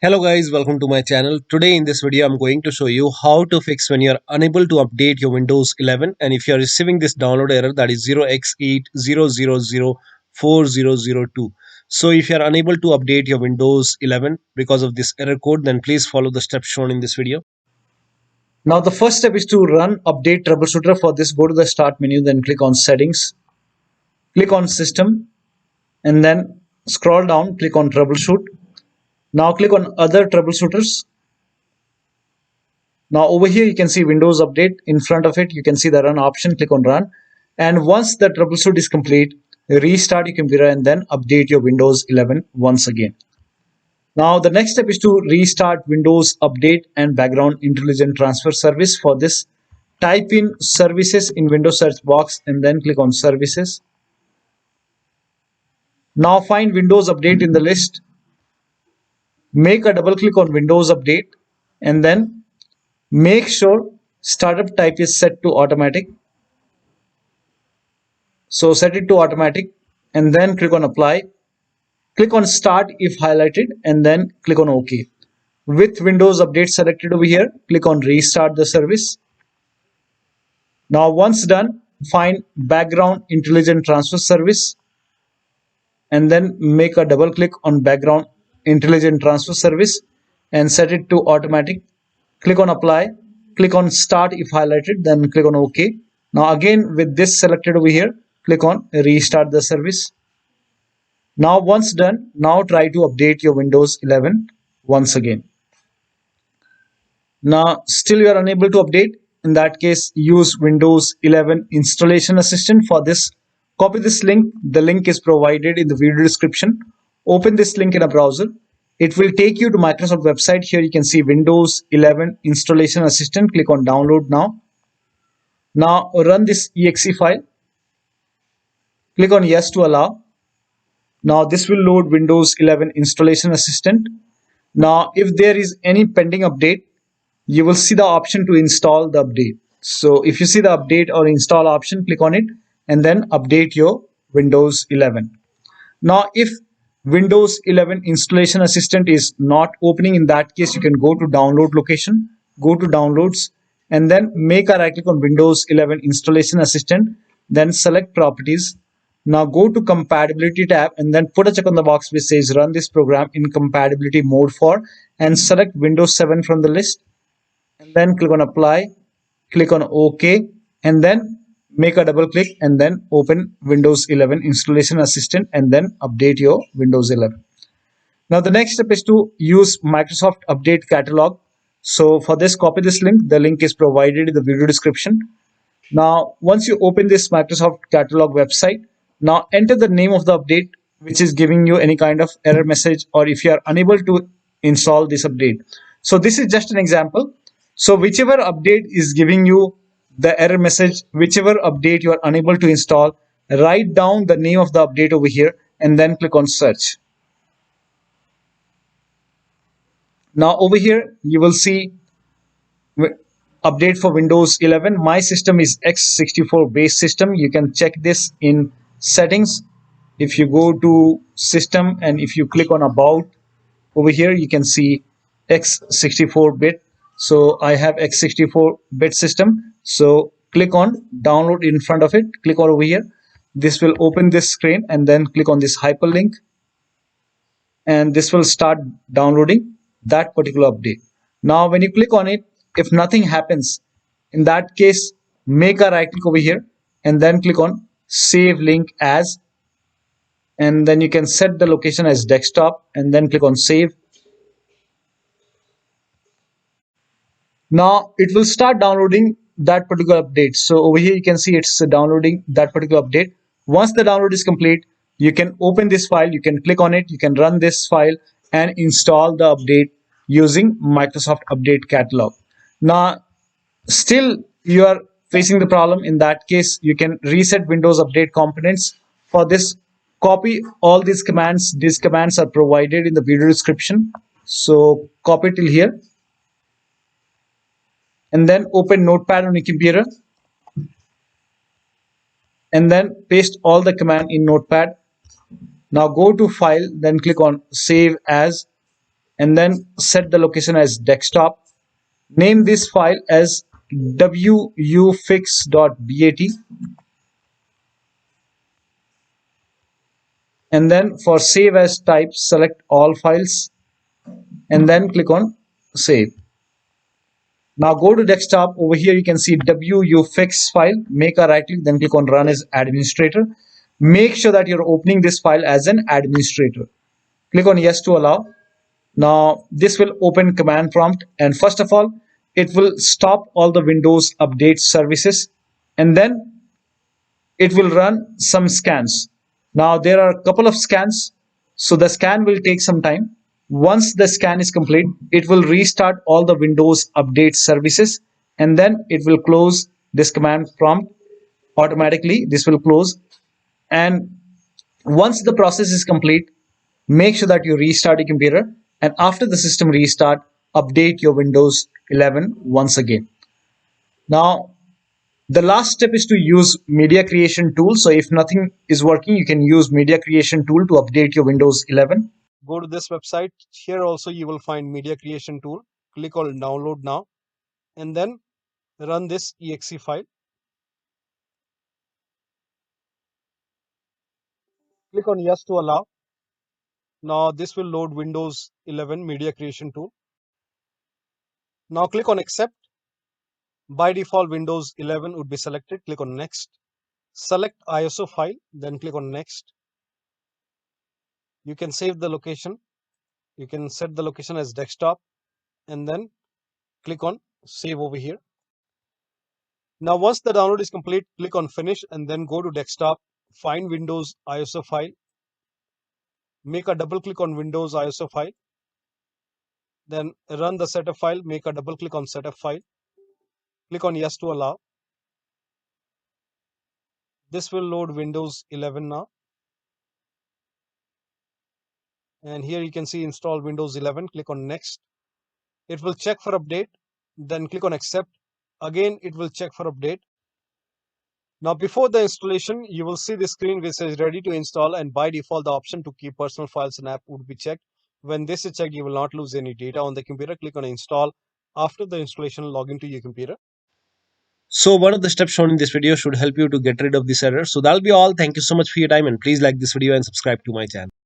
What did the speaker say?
Hello guys, welcome to my channel. Today in this video I'm going to show you how to fix when you're unable to update your Windows 11 and if you're receiving this download error that is 0x80004002. So if you're unable to update your Windows 11 because of this error code, then please follow the steps shown in this video. Now the first step is to run update troubleshooter. For this, go to the start menu, then click on settings, click on system, and then scroll down, click on troubleshoot. Now click on other troubleshooters. Now over here you can see Windows update. In front of it you can see the run option. Click on run, and once the troubleshoot is complete, restart your computer and then update your Windows 11 once again. Now the next step is to restart Windows Update and Background Intelligent Transfer Service. For this, type in services in Windows search box and then click on services. Now find Windows Update in the list. Make a double click on Windows Update and then make sure startup type is set to automatic. So set it to automatic and then click on apply. Click on start if highlighted and then click on OK. With Windows Update selected over here, click on restart the service. Now once done, find Background Intelligent Transfer Service and then make a double click on Background Intelligent Transfer Service and set it to automatic. Click on apply. Click on start if highlighted, then click on OK. Now again with this selected over here, click on restart the service. Now once done, now try to update your Windows 11 once again. Now still you are unable to update. In that case, use Windows 11 installation assistant. For this, copy this link. The link is provided in the video description. Open this link in a browser. It will take you to Microsoft website. Here you can see Windows 11 installation assistant. Click on download now. Now run this exe file. Click on yes to allow. Now this will load Windows 11 installation assistant. Now if there is any pending update, you will see the option to install the update. So if you see the update or install option, click on it and then update your Windows 11. Now if Windows 11 installation assistant is not opening, in that case you can go to download location, go to downloads and then make a right click on Windows 11 installation assistant, then select properties. Now go to compatibility tab and then put a check on the box which says run this program in compatibility mode for, and select Windows 7 from the list and then click on apply, click on OK and then make a double click and then open Windows 11 installation assistant and then update your Windows 11. Now the next step is to use Microsoft Update Catalog. So for this, copy this link. The link is provided in the video description. Now once you open this Microsoft Catalog website, now enter the name of the update which is giving you any kind of error message, or if you are unable to install this update. So this is just an example. So whichever update is giving you the error message, whichever update you are unable to install, write down the name of the update over here and then click on search. Now over here you will see update for Windows 11. My system is x64 base system. You can check this in settings. If you go to system and if you click on about, over here you can see x64 bit. So I have x64 bit system. So click on download in front of it, click on over here. This will open this screen and then click on this hyperlink and this will start downloading that particular update. Now when you click on it, if nothing happens, in that case make a right click over here and then click on save link as, and then you can set the location as desktop and then click on save. Now it will start downloading that particular update. So over here you can see it's downloading that particular update. Once the download is complete, you can open this file, you can click on it, you can run this file and install the update using Microsoft Update Catalog. Now still you are facing the problem. In that case you can reset Windows Update components. For this, copy all these commands. These commands are provided in the video description. So copy till here and then open Notepad on your computer and then paste all the command in Notepad. Now go to file, then click on save as and then set the location as desktop. Name this file as wufix.bat, and then for save as type, select all files and then click on save. Now go to desktop. Over here you can see wufix file. Make a right click, then click on run as administrator. Make sure that you're opening this file as an administrator. Click on yes to allow. Now this will open command prompt, and first of all it will stop all the Windows update services, and then it will run some scans. Now there are a couple of scans, so the scan will take some time. Once the scan is complete, it will restart all the Windows update services, and then it will close this command prompt automatically. This will close, and once the process is complete, make sure that you restart your computer, and after the system restart, update your Windows 11 once again. Now the last step is to use media creation tool. So if nothing is working, you can use media creation tool to update your Windows 11. Go to this website. Here also you will find media creation tool. Click on download now and then run this exe file. Click on yes to allow. Now this will load Windows 11 media creation tool. Now click on accept. By default Windows 11 would be selected. Click on next. Select ISO file, then click on next. You can save the location. You can set the location as desktop and then click on save over here. Now once the download is complete, click on finish and then go to desktop, find Windows ISO file, make a double click on Windows ISO file, then run the setup file, make a double click on setup file, click on yes to allow. This will load Windows 11 now. And here you can see install Windows 11, click on next. It will check for update, then click on accept. Again, it will check for update. Now before the installation, you will see the screen which says ready to install, and by default the option to keep personal files and app would be checked. When this is checked, you will not lose any data on the computer. Click on install. After the installation, log into your computer. So one of the steps shown in this video should help you to get rid of this error. So that'll be all. Thank you so much for your time, and please like this video and subscribe to my channel.